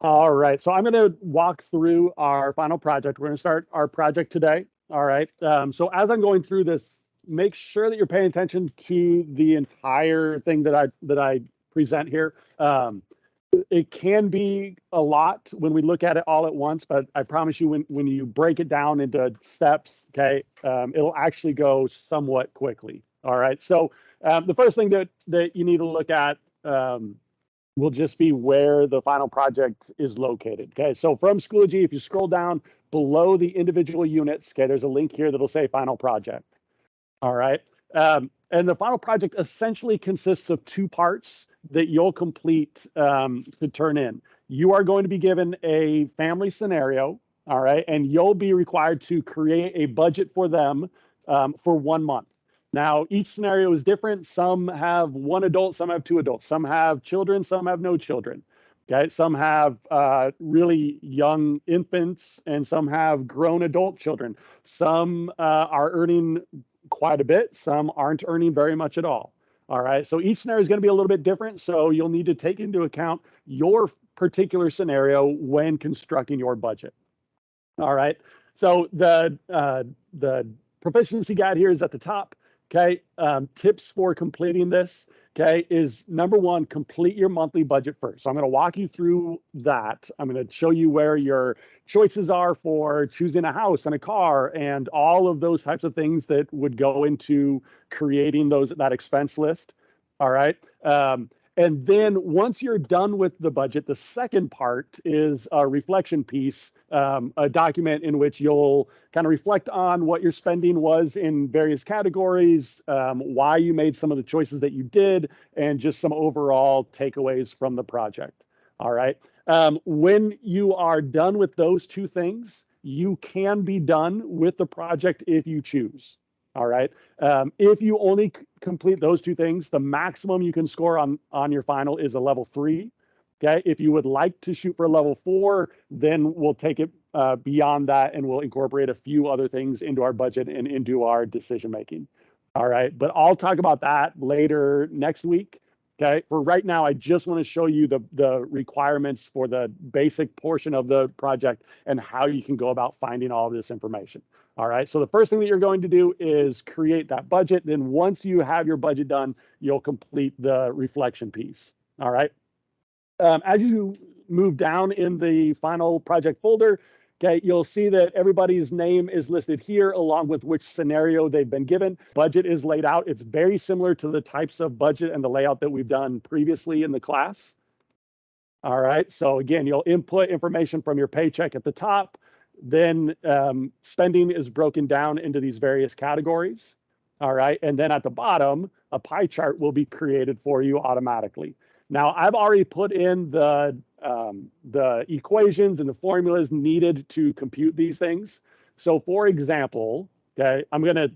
All right, so I'm going to walk through our final project. We're going to start our project today. All right. So as I'm going through this, make sure that you're paying attention to the entire thing that I present here. It can be a lot when we look at it all at once, but I promise you, when you break it down into steps, okay, it'll actually go somewhat quickly. All right. So the first thing that you need to look at. Will just be where the final project is located. Okay, so from Schoology, if you scroll down below the individual units, okay, there's a link here that'll say final project. All right. And the final project essentially consists of two parts that you'll complete to turn in. You are going to be given a family scenario, all right, and you'll be required to create a budget for them for 1 month. Now, each scenario is different. Some have one adult, some have two adults, some have children, some have no children. Okay, some have really young infants, and some have grown adult children. Some are earning quite a bit. Some aren't earning very much at all. All right. So each scenario is going to be a little bit different. So you'll need to take into account your particular scenario when constructing your budget. All right. So the proficiency guide here is at the top. Okay. Tips for completing this. Okay. Is number one, complete your monthly budget first. So I'm going to walk you through that. I'm going to show you where your choices are for choosing a house and a car and all of those types of things that would go into creating that expense list. All right. And then once you're done with the budget, the second part is a reflection piece, a document in which you'll kind of reflect on what your spending was in various categories, why you made some of the choices that you did, and just some overall takeaways from the project. All right. When you are done with those two things, you can be done with the project if you choose. All right. If you only complete those two things, the maximum you can score on your final is a level 3. Okay. If you would like to shoot for a level 4, then we'll take it beyond that, and we'll incorporate a few other things into our budget and into our decision making. All right. But I'll talk about that later next week. Okay. For right now, I just want to show you the requirements for the basic portion of the project and how you can go about finding all of this information. All right. So the first thing that you're going to do is create that budget. Then once you have your budget done, you'll complete the reflection piece. All right. As you move down in the final project folder, okay, you'll see that everybody's name is listed here along with which scenario they've been given. Budget is laid out. It's very similar to the types of budget and the layout that we've done previously in the class. All right. So again, you'll input information from your paycheck at the top. Then spending is broken down into these various categories. All right. And then at the bottom, a pie chart will be created for you automatically. Now, I've already put in the equations and the formulas needed to compute these things. So for example, okay, I'm going to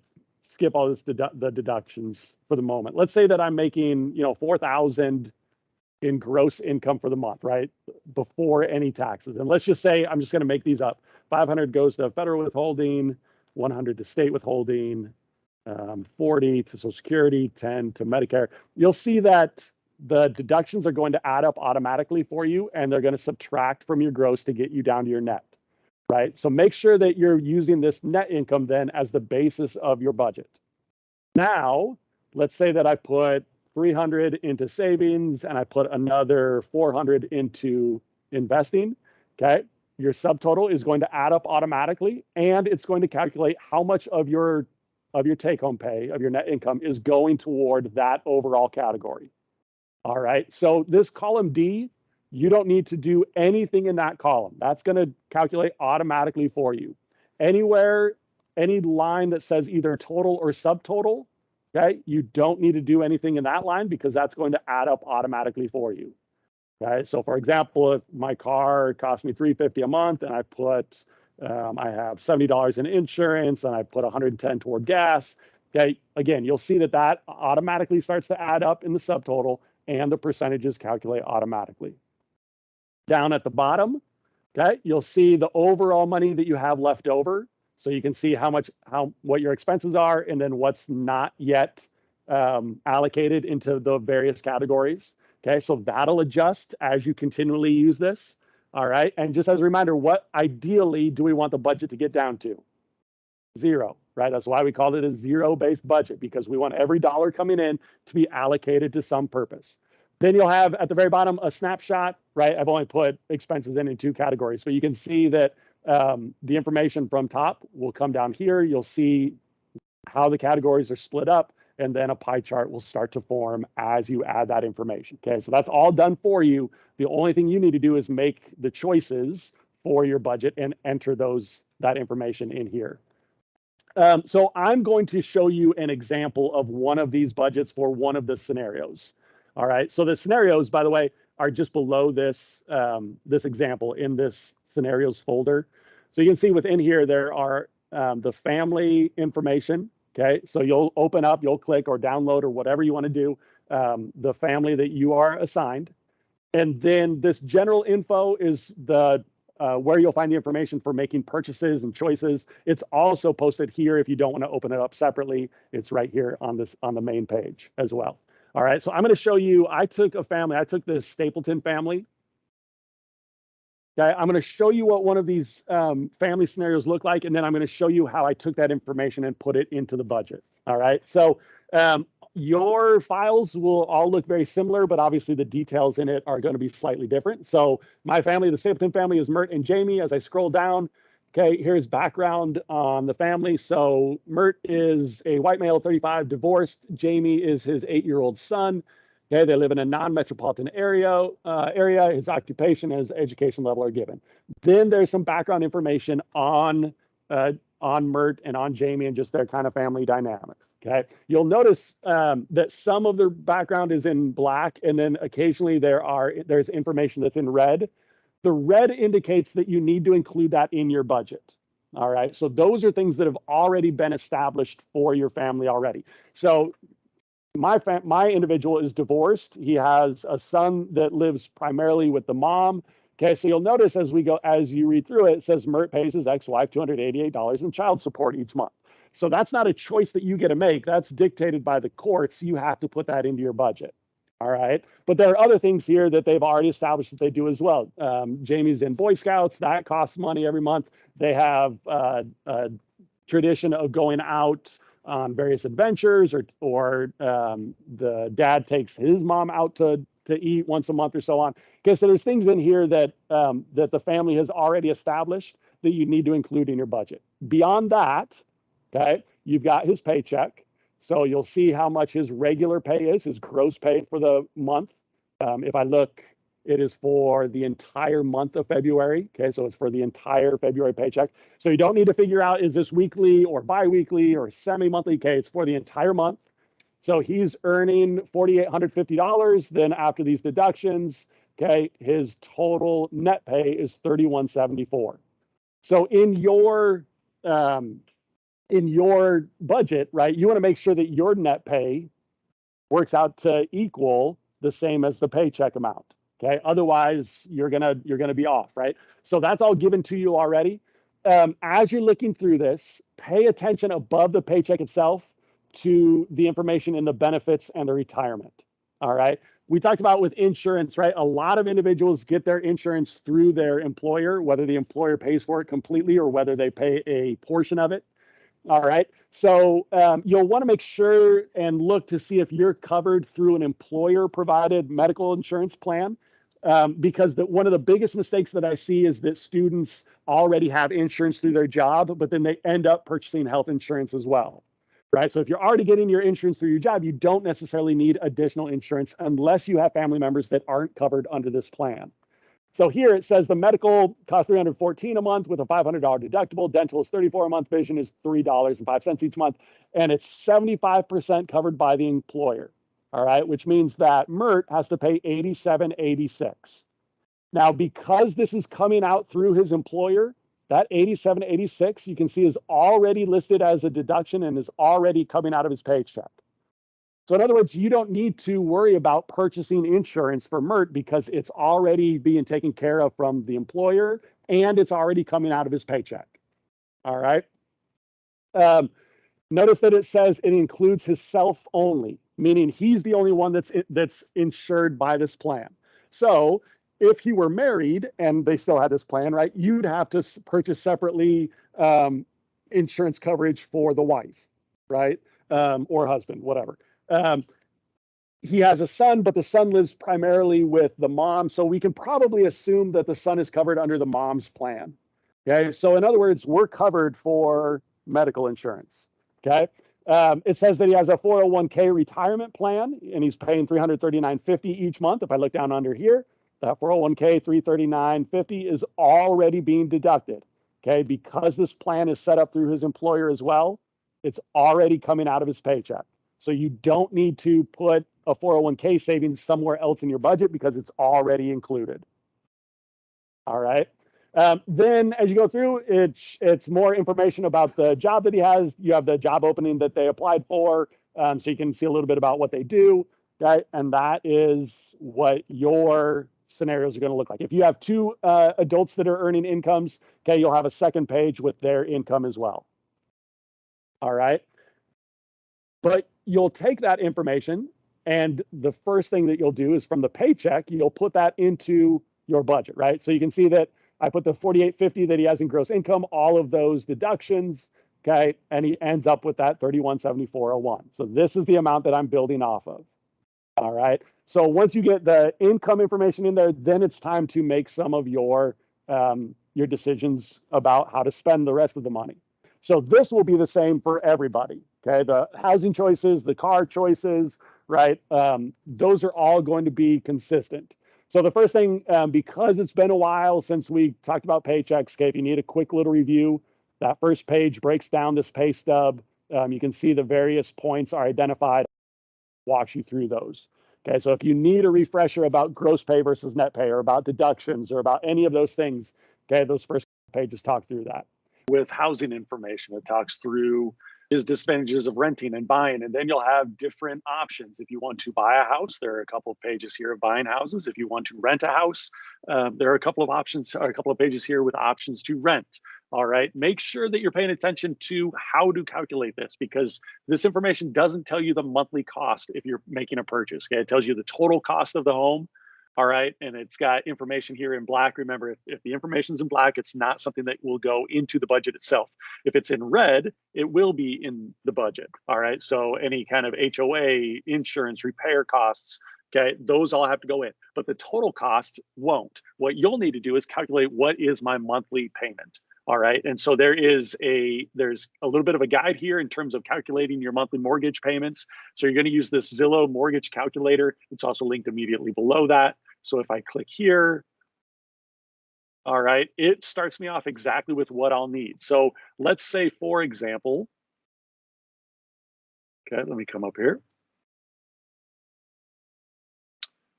skip all this the deductions for the moment. Let's say that I'm making, 4,000 in gross income for the month, right? Before any taxes. And let's just say, I'm just going to make these up. 500 goes to federal withholding, 100 to state withholding, 40 to Social Security, 10 to Medicare. You'll see that the deductions are going to add up automatically for you, and they're going to subtract from your gross to get you down to your net, right? So make sure that you're using this net income then as the basis of your budget. Now, let's say that I put 300 into savings and I put another 400 into investing. Okay. Your subtotal is going to add up automatically, and it's going to calculate how much of your take home pay, of your net income, is going toward that overall category. All right. So this column D, you don't need to do anything in that column. That's going to calculate automatically for you. Anywhere, any line that says either total or subtotal, okay, you don't need to do anything in that line because that's going to add up automatically for you. Okay. So for example, if my car cost me $350 a month and I have $70 in insurance and I put 110 toward gas, okay, again, you'll see that automatically starts to add up in the subtotal, and the percentages calculate automatically. Down at the bottom, okay, you'll see the overall money that you have left over. So you can see what your expenses are, and then what's not yet allocated into the various categories. Okay, so that'll adjust as you continually use this. All right. And just as a reminder, what ideally do we want the budget to get down to? Zero, right? That's why we called it a zero-based budget, because we want every dollar coming in to be allocated to some purpose. Then you'll have at the very bottom a snapshot, right? I've only put expenses in 2 categories, but you can see that the information from top will come down here. You'll see how the categories are split up, and then a pie chart will start to form as you add that information. Okay, so that's all done for you. The only thing you need to do is make the choices for your budget and enter that information in here. So I'm going to show you an example of one of these budgets for one of the scenarios. All right, so the scenarios, by the way, are just below this, this example in this scenarios folder. So you can see within here, there are the family information. Okay, so you'll open up, you'll click or download or whatever you want to do, the family that you are assigned. And then this general info is the where you'll find the information for making purchases and choices. It's also posted here if you don't want to open it up separately. It's right here on the main page as well. All right, so I'm going to show you, I took this Stapleton family. Okay, I'm going to show you what one of these family scenarios look like, and then I'm going to show you how I took that information and put it into the budget. All right, so your files will all look very similar, but obviously the details in it are going to be slightly different. So my family, the Stapleton family, is Mert and Jamie. As I scroll down, okay, here's background on the family. So Mert is a white male, 35, divorced. Jamie is his 8-year-old son. Okay, they live in a non-metropolitan area. His occupation, his education level are given. Then there's some background information on Mert and on Jamie and just their kind of family dynamics. Okay, you'll notice that some of their background is in black, and then occasionally there's information that's in red. The red indicates that you need to include that in your budget. All right, so those are things that have already been established for your family already. So my individual is divorced. He has a son that lives primarily with the mom. Okay, so you'll notice as you read through it, it says Mert pays his ex-wife $288 in child support each month. So that's not a choice that you get to make. That's dictated by the courts. You have to put that into your budget. All right. But there are other things here that they've already established that they do as well. Jamie's in Boy Scouts. That costs money every month. They have a tradition of going out on various adventures, or the dad takes his mom out to eat once a month or so on. Okay, so there's things in here that that the family has already established that you need to include in your budget. Beyond that, okay, you've got his paycheck. So you'll see how much his regular pay is, his gross pay for the month. If I look, it is for the entire month of February. Okay, so it's for the entire February paycheck. So you don't need to figure out, is this weekly or bi-weekly or semi-monthly? Okay, it's for the entire month. So he's earning $4,850. Then after these deductions, okay, his total net pay is $3,174. So in your budget, right, you want to make sure that your net pay works out to equal the same as the paycheck amount. Okay, otherwise you're gonna be off, right? So that's all given to you already. As you're looking through this, pay attention above the paycheck itself to the information in the benefits and the retirement. All right. We talked about with insurance, right? A lot of individuals get their insurance through their employer, whether the employer pays for it completely or whether they pay a portion of it. All right. So you'll want to make sure and look to see if you're covered through an employer provided medical insurance plan. Because one of the biggest mistakes that I see is that students already have insurance through their job, but then they end up purchasing health insurance as well. Right. So if you're already getting your insurance through your job, you don't necessarily need additional insurance unless you have family members that aren't covered under this plan. So here it says the medical costs $314 a month with a $500 deductible. Dental is $34 a month. Vision is $3.05 each month. And it's 75% covered by the employer. All right, which means that Mert has to pay $87.86. Now, because this is coming out through his employer, that $87.86 you can see is already listed as a deduction and is already coming out of his paycheck. So in other words, you don't need to worry about purchasing insurance for Mert because it's already being taken care of from the employer and it's already coming out of his paycheck. All right. Notice that it says it includes his self only, meaning he's the only one that's insured by this plan. So if he were married and they still had this plan, right, you'd have to purchase separately insurance coverage for the wife, right, or husband, whatever. He has a son, but the son lives primarily with the mom, so we can probably assume that the son is covered under the mom's plan. Okay, so in other words, we're covered for medical insurance. Okay, it says that he has a 401k retirement plan, and he's paying $339.50 each month. If I look down under here, that 401k $339.50 is already being deducted. Okay, because this plan is set up through his employer as well, it's already coming out of his paycheck. So you don't need to put a 401k savings somewhere else in your budget because it's already included. All right. Then as you go through, it's more information about the job that he has. You have the job opening that they applied for, so you can see a little bit about what they do, right? And that is what your scenarios are going to look like. If you have two adults that are earning incomes, okay, you'll have a second page with their income as well. All right. But you'll take that information, and the first thing that you'll do is from the paycheck, you'll put that into your budget, right? So you can see that I put the $48.50 that he has in gross income, all of those deductions, okay, and he ends up with that $3174.01. So this is the amount that I'm building off of. All right. So once you get the income information in there, then it's time to make some of your decisions about how to spend the rest of the money. So this will be the same for everybody. Okay, the housing choices, the car choices, right? Those are all going to be consistent. So the first thing, because it's been a while since we talked about paychecks, okay, if you need a quick little review, that first page breaks down this pay stub. You can see the various points are identified, walks you through those. Okay, so if you need a refresher about gross pay versus net pay, or about deductions, or about any of those things, okay, those first pages talk through that. With housing information, it talks through his disadvantages of renting and buying, and then you'll have different options. If you want to buy a house, there are a couple of pages here of buying houses. If you want to rent a house, there are a couple of options, or a couple of pages here with options to rent. All right, make sure that you're paying attention to how to calculate this, because this information doesn't tell you the monthly cost if you're making a purchase. Okay, it tells you the total cost of the home. All right, and it's got information here in black. Remember, if the information's in black, it's not something that will go into the budget itself. If it's in red, it will be in the budget. All right, so any kind of HOA, insurance, repair costs, okay, those all have to go in, but the total cost won't. What you'll need to do is calculate what is my monthly payment. All right, and so there's a little bit of a guide here in terms of calculating your monthly mortgage payments. So you're going to use this Zillow mortgage calculator. It's also linked immediately below that. So if I click here, all right, it starts me off exactly with what I'll need. So let's say, for example, okay, let me come up here.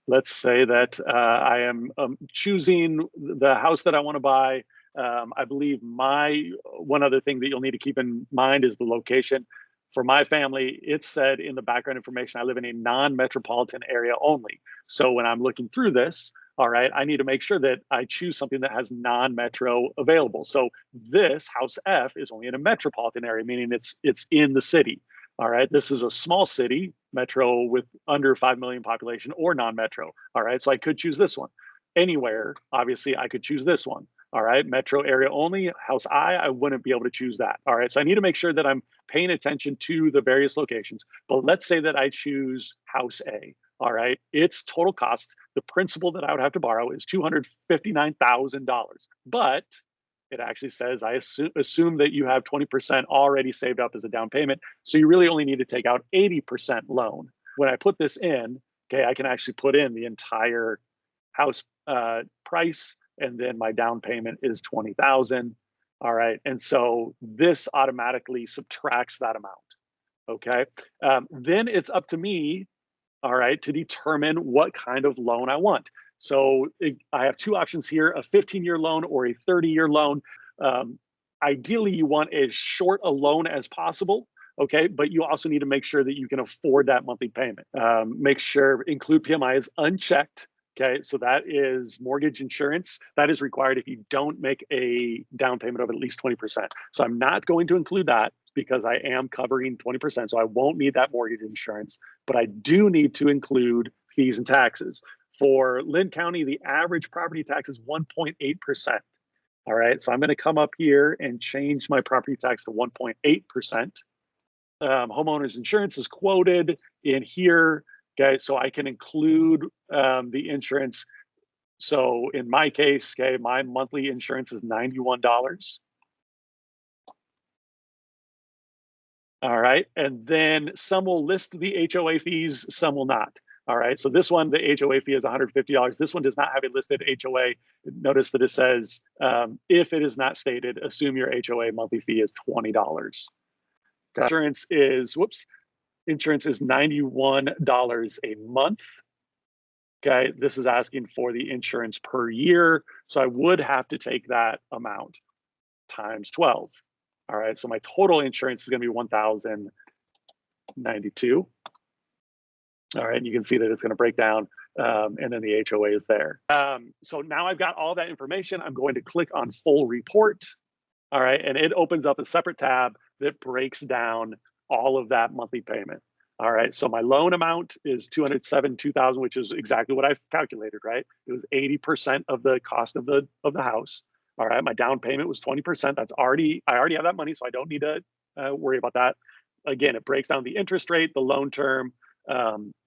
Let's say that I am choosing the house that I want to buy. I believe one other thing that you'll need to keep in mind is the location. For my family, it said in the background information, I live in a non-metropolitan area only. So when I'm looking through this, all right, I need to make sure that I choose something that has non-metro available. So this house F is only in a metropolitan area, meaning it's in the city. All right, this is a small city, metro with under 5 million population, or non-metro. All right, so I could choose this one. Anywhere, obviously, I could choose this one. All right, metro area only, house I wouldn't be able to choose that. All right, so I need to make sure that I'm paying attention to the various locations. But let's say that I choose house A. All right, its total cost, the principal that I would have to borrow is $259,000. But it actually says, I assume that you have 20% already saved up as a down payment. So you really only need to take out 80% loan. When I put this in, okay, I can actually put in the entire house price, and then my down payment is 20,000. All right, and so this automatically subtracts that amount. Okay, then it's up to me, all right, to determine what kind of loan I want. So I have two options here: a 15-year loan or a 30-year loan. Ideally, you want as short a loan as possible. Okay, but you also need to make sure that you can afford that monthly payment. Make sure include PMI is unchecked. Okay, so that is mortgage insurance. That is required if you don't make a down payment of at least 20%. So I'm not going to include that because I am covering 20%. So I won't need that mortgage insurance, but I do need to include fees and taxes. For Lynn County, the average property tax is 1.8%. All right, so I'm going to come up here and change my property tax to 1.8%. Homeowners insurance is quoted in here. Okay, so I can include the insurance. So in my case, okay, my monthly insurance is $91. All right, and then some will list the HOA fees, some will not. All right, so this one, the HOA fee is $150. This one does not have a listed HOA. Notice that it says, if it is not stated, assume your HOA monthly fee is $20. Insurance is, insurance is $91 a month. Okay, this is asking for the insurance per year. So I would have to take that amount times 12. All right, so my total insurance is going to be 1,092. All right, and you can see that it's going to break down, and then the HOA is there. So now I've got all that information. I'm going to click on full report. All right, and it opens up a separate tab that breaks down all of that monthly payment. All right, so my loan amount is $272,000, which is exactly what I've calculated, right? It was 80% of the cost of the house. All right, my down payment was 20%. I already have that money, so I don't need to worry about that. Again, it breaks down the interest rate, the loan term,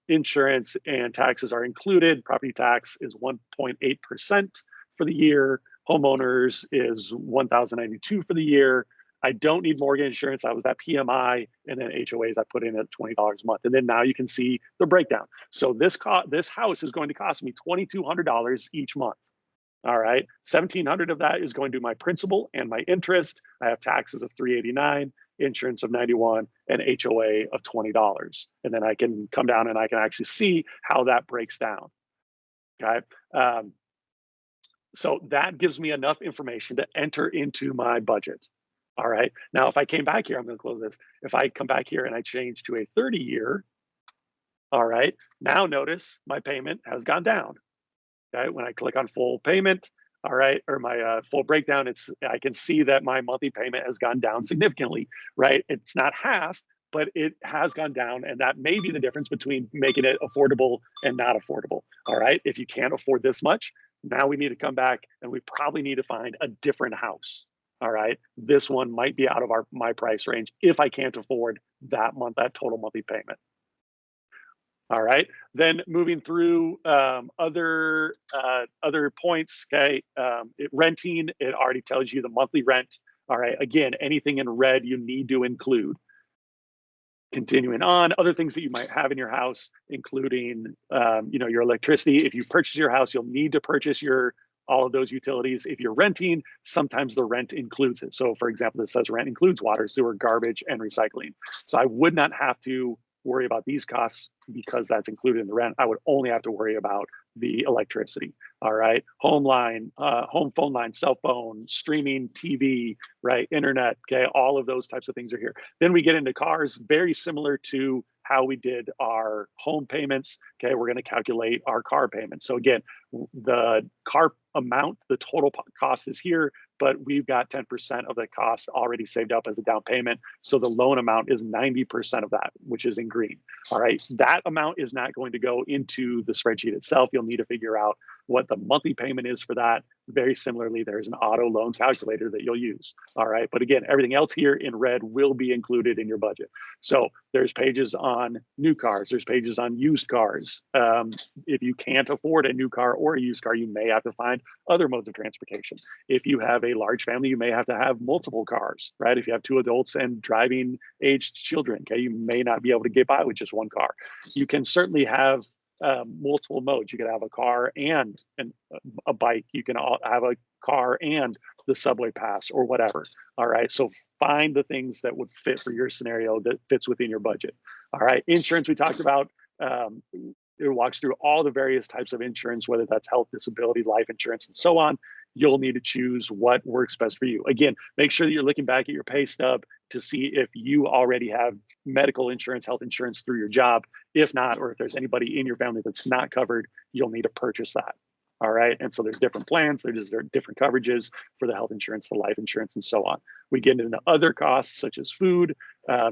insurance, and taxes are included. Property tax is 1.8% for the year. Homeowners is 1,092 for the year. I don't need mortgage insurance. I was at PMI, and then HOAs I put in at $20 a month. And then now you can see the breakdown. So this house is going to cost me $2,200 each month. All right, $1,700 of that is going to my principal and my interest. I have taxes of $389, insurance of $91, and HOA of $20. And then I can come down and I can actually see how that breaks down. Okay. So that gives me enough information to enter into my budget. All right. Now, if I came back here, I'm going to close this. If I come back here and I change to a 30-year, all right, now notice my payment has gone down. Okay. When I click on full payment, all right, or my full breakdown, I can see that my monthly payment has gone down significantly, right? It's not half, but it has gone down, and that may be the difference between making it affordable and not affordable. All right. If you can't afford this much, now we need to come back and we probably need to find a different house. All right. This one might be out of my price range if I can't afford that total monthly payment. All right. Then moving through other points. Okay. Renting, it already tells you the monthly rent. All right. Again, anything in red you need to include. Continuing on, other things that you might have in your house, including your electricity. If you purchase your house, you'll need to purchase all of those utilities. If you're renting, sometimes the rent includes it. So for example, this says rent includes water, sewer, garbage, and recycling. So I would not have to worry about these costs because that's included in the rent. I would only have to worry about the electricity. All right. Home line, home phone line, cell phone, streaming, TV, right? Internet. Okay. All of those types of things are here. Then we get into cars, very similar to how we did our home payments. Okay. We're going to calculate our car payments. So again, the car amount, the total cost is here, but we've got 10% of the cost already saved up as a down payment. So the loan amount is 90% of that, which is in green. All right. That amount is not going to go into the spreadsheet itself. You'll need to figure out what the monthly payment is for that. Very similarly, there's an auto loan calculator that you'll use. All right. But again, everything else here in red will be included in your budget. So there's pages on new cars. There's pages on used cars. If you can't afford a new car or a used car, you may have to find other modes of transportation. If you have a large family, you may have to have multiple cars, right? If you have two adults and driving aged children, okay, you may not be able to get by with just one car. You can certainly have multiple modes. You could have a car and a bike. You can have a car and the subway pass or whatever. All right. So find the things that would fit for your scenario that fits within your budget. All right. Insurance we talked about. It walks through all the various types of insurance, whether that's health, disability, life insurance, and so on. You'll need to choose what works best for you. Again, make sure that you're looking back at your pay stub to see if you already have medical insurance, health insurance through your job. If not, or if there's anybody in your family that's not covered, you'll need to purchase that. All right. And so there's different plans. There's different coverages for the health insurance, the life insurance, and so on. We get into other costs such as food.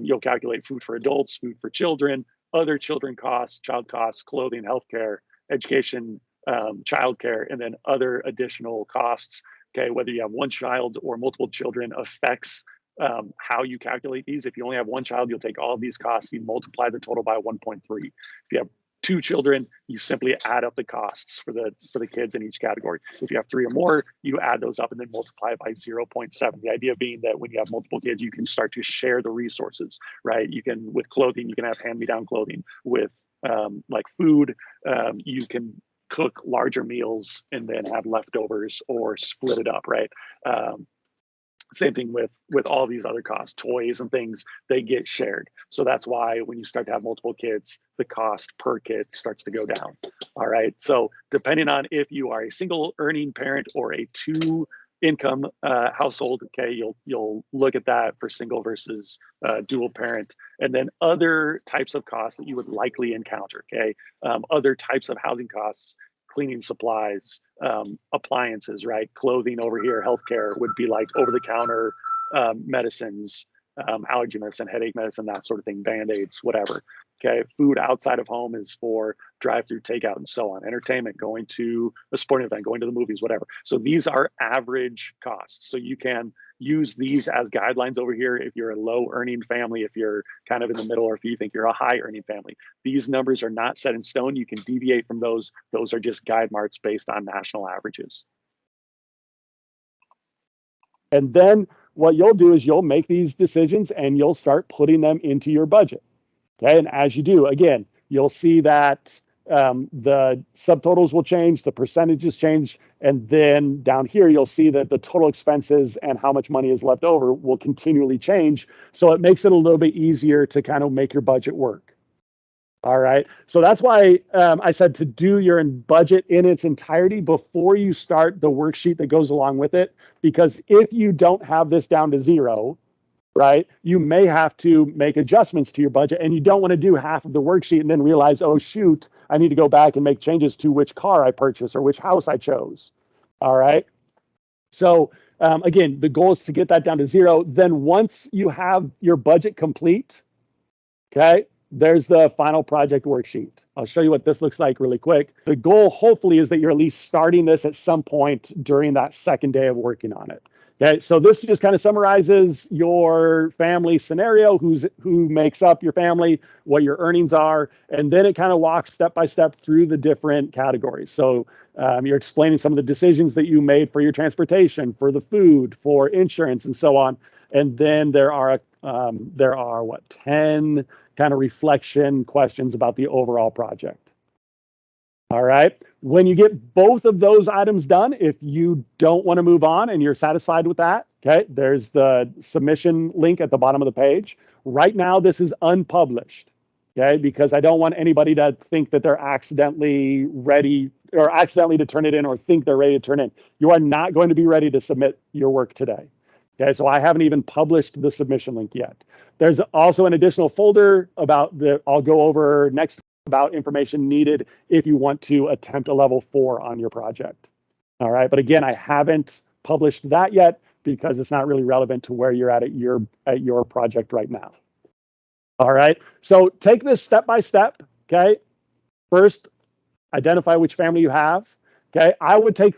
You'll calculate food for adults, food for children, other children costs, child costs, clothing, healthcare, education, childcare, and then other additional costs. Okay, whether you have one child or multiple children affects how you calculate these. If you only have one child, you'll take all of these costs, you multiply the total by 1.3. If you have two children, you simply add up the costs for the kids in each category. If you have three or more, you add those up and then multiply by 0.7. The idea being that when you have multiple kids, you can start to share the resources, right? You can, with clothing, you can have hand-me-down clothing. With like food, you can cook larger meals and then have leftovers or split it up, right? Same thing with all these other costs, toys and things, they get shared. So that's why when you start to have multiple kids, the cost per kid starts to go down. All right. So depending on if you are a single earning parent or a two income household, okay, you'll look at that for single versus dual parent, and then other types of costs that you would likely encounter. Okay, other types of housing costs, cleaning supplies, appliances, right? Clothing over here, healthcare would be like over-the-counter medicines, allergy medicine, headache medicine, that sort of thing, Band-Aids, whatever. Okay, food outside of home is for drive-through, takeout, and so on. Entertainment, going to a sporting event, going to the movies, whatever. So these are average costs. So you can use these as guidelines over here if you're a low-earning family, if you're kind of in the middle, or if you think you're a high-earning family. These numbers are not set in stone. You can deviate from those. Those are just guide marks based on national averages. And then what you'll do is you'll make these decisions and you'll start putting them into your budget. Okay, and as you do, again, you'll see that the subtotals will change, the percentages change, and then down here, you'll see that the total expenses and how much money is left over will continually change. So it makes it a little bit easier to kind of make your budget work. All right, so that's why I said to do your budget in its entirety before you start the worksheet that goes along with it, because if you don't have this down to zero, right, you may have to make adjustments to your budget, and you don't want to do half of the worksheet and then realize, oh shoot, I need to go back and make changes to which car I purchased or which house I chose. All right, so again, the goal is to get that down to zero. Then once you have your budget complete, okay, there's the final project worksheet. I'll show you what this looks like really quick. The goal hopefully is that you're at least starting this at some point during that second day of working on it. Okay, so this just kind of summarizes your family scenario, who makes up your family, what your earnings are, and then it kind of walks step by step through the different categories. So you're explaining some of the decisions that you made for your transportation, for the food, for insurance, and so on. And then there are 10 kind of reflection questions about the overall project. All right. When you get both of those items done, if you don't want to move on and you're satisfied with that, okay, there's the submission link at the bottom of the page. Right now, this is unpublished, okay, because I don't want anybody to think that they're accidentally ready or accidentally to turn it in or think they're ready to turn in. You are not going to be ready to submit your work today. Okay, so I haven't even published the submission link yet. There's also an additional folder about I'll go over next about information needed if you want to attempt a level 4 on your project. All right, but again, I haven't published that yet because it's not really relevant to where you're at your project right now. All right, so take this step by step. Okay, first, identify which family you have. Okay, I would take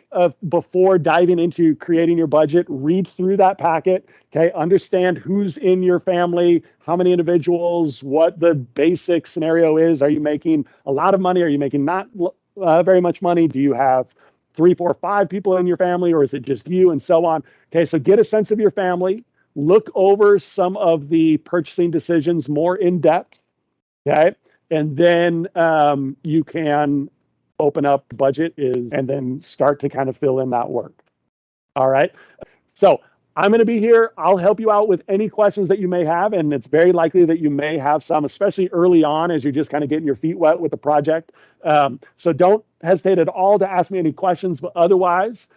before diving into creating your budget, read through that packet. Okay, understand who's in your family, how many individuals, what the basic scenario is. Are you making a lot of money? Are you making not very much money? Do you have 3, 4, 5 people in your family, or is it just you, and so on? Okay, so get a sense of your family. Look over some of the purchasing decisions more in depth. Okay, and then you can open up budget and then start to kind of fill in that work. All right. So I'm going to be here. I'll help you out with any questions that you may have. And it's very likely that you may have some, especially early on as you're just kind of getting your feet wet with the project. So don't hesitate at all to ask me any questions, but otherwise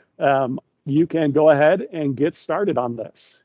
you can go ahead and get started on this.